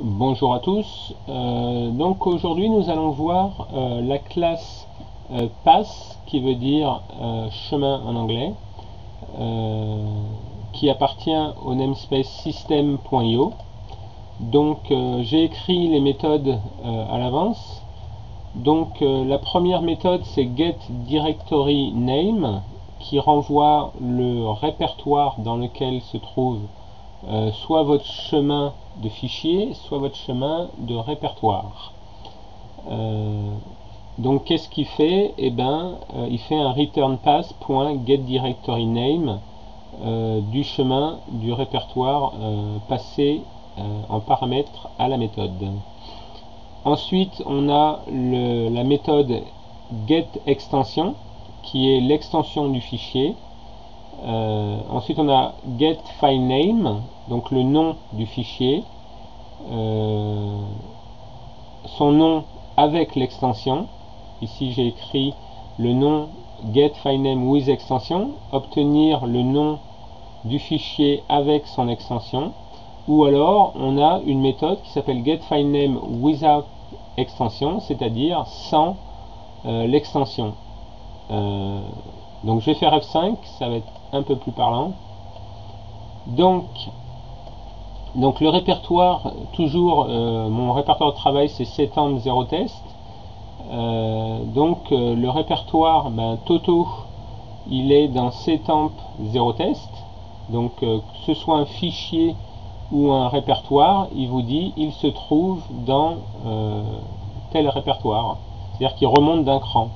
Bonjour à tous. Donc aujourd'hui nous allons voir la classe pass qui veut dire chemin en anglais, qui appartient au namespace system.io. Donc j'ai écrit les méthodes à l'avance. Donc la première méthode c'est getDirectoryName qui renvoie le répertoire dans lequel se trouve soit votre chemin de fichier, soit votre chemin de répertoire. Donc qu'est-ce qu'il fait? Il fait un return pass.getDirectoryName du chemin du répertoire passé en paramètre à la méthode. Ensuite, on a la méthode getExtension qui est l'extension du fichier. Ensuite, on a getFileName, donc le nom du fichier, son nom avec l'extension. Ici, j'ai écrit le nom getFileName with extension, obtenir le nom du fichier avec son extension. Ou alors, on a une méthode qui s'appelle getFileName without extension, c'est-à-dire sans l'extension. Donc je vais faire F5, ça va être un peu plus parlant. Donc le répertoire, toujours mon répertoire de travail c'est setemp 0 test. Le répertoire Toto il est dans setemp 0 test. Donc que ce soit un fichier ou un répertoire, il vous dit il se trouve dans tel répertoire, c'est-à-dire qu'il remonte d'un cran.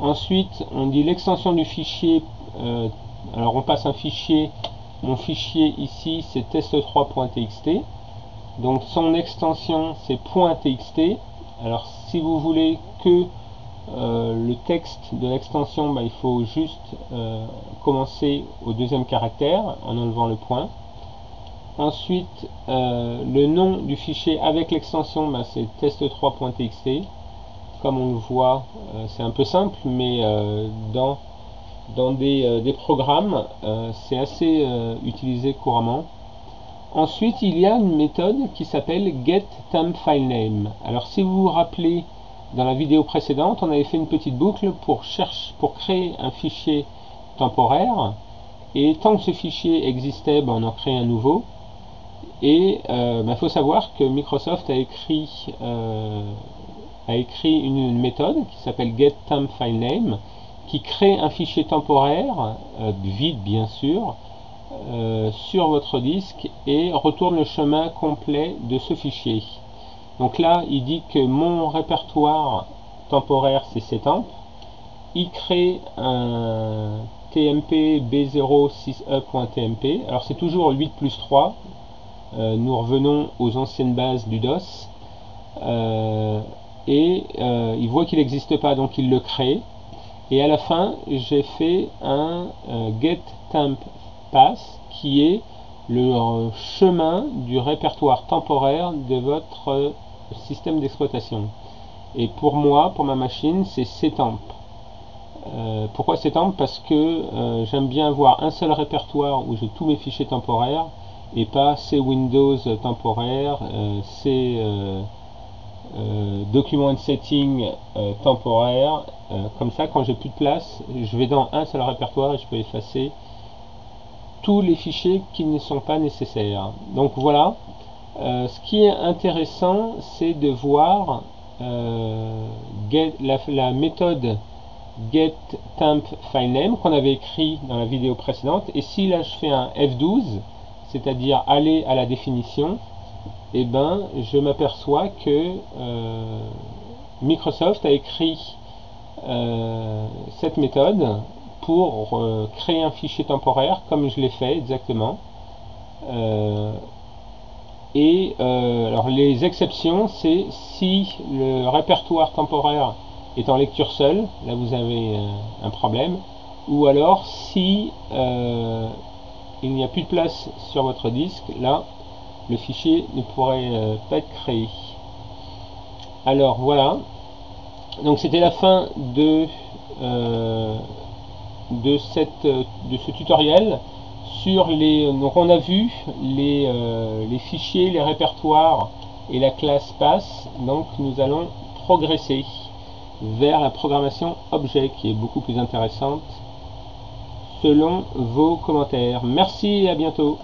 Ensuite, on dit l'extension du fichier. Alors, on passe un fichier. Mon fichier ici, c'est test3.txt. Donc, son extension, c'est .txt. Alors, si vous voulez que le texte de l'extension, il faut juste commencer au deuxième caractère en enlevant le point. Ensuite, le nom du fichier avec l'extension, c'est test3.txt. Comme on le voit, c'est un peu simple, mais dans des programmes, c'est assez utilisé couramment. Ensuite, il y a une méthode qui s'appelle getTempFileName. Alors, si vous vous rappelez, dans la vidéo précédente, on avait fait une petite boucle pour créer un fichier temporaire. Et tant que ce fichier existait, on en crée un nouveau. Et il faut savoir que Microsoft a écrit une méthode qui s'appelle getTempFileName qui crée un fichier temporaire, vide bien sûr, sur votre disque et retourne le chemin complet de ce fichier. Donc là, il dit que mon répertoire temporaire c'est setemp. Il crée un tmp b06e.tmp. Alors c'est toujours 8 plus 3. Nous revenons aux anciennes bases du DOS. Il voit qu'il n'existe pas, donc il le crée. Et à la fin, j'ai fait un getTempPass qui est le chemin du répertoire temporaire de votre système d'exploitation. Et pour moi, pour ma machine, c'est setemp. Pourquoi setemp? Parce que j'aime bien avoir un seul répertoire où j'ai tous mes fichiers temporaires et pas ces Windows temporaires, ces document setting temporaire. Comme ça, quand j'ai plus de place, je vais dans un seul répertoire et je peux effacer tous les fichiers qui ne sont pas nécessaires. Donc voilà, ce qui est intéressant, c'est de voir la méthode getTempFileName qu'on avait écrit dans la vidéo précédente. Et si là je fais un F12, c'est-à-dire aller à la définition, je m'aperçois que Microsoft a écrit cette méthode pour créer un fichier temporaire comme je l'ai fait exactement. Alors les exceptions, c'est si le répertoire temporaire est en lecture seule, là vous avez un problème, ou alors si il n'y a plus de place sur votre disque, là le fichier ne pourrait pas être créé. Alors voilà, donc c'était la fin de ce tutoriel sur donc on a vu les fichiers, les répertoires et la classe passe, donc nous allons progresser vers la programmation objet qui est beaucoup plus intéressante selon vos commentaires. Merci et à bientôt.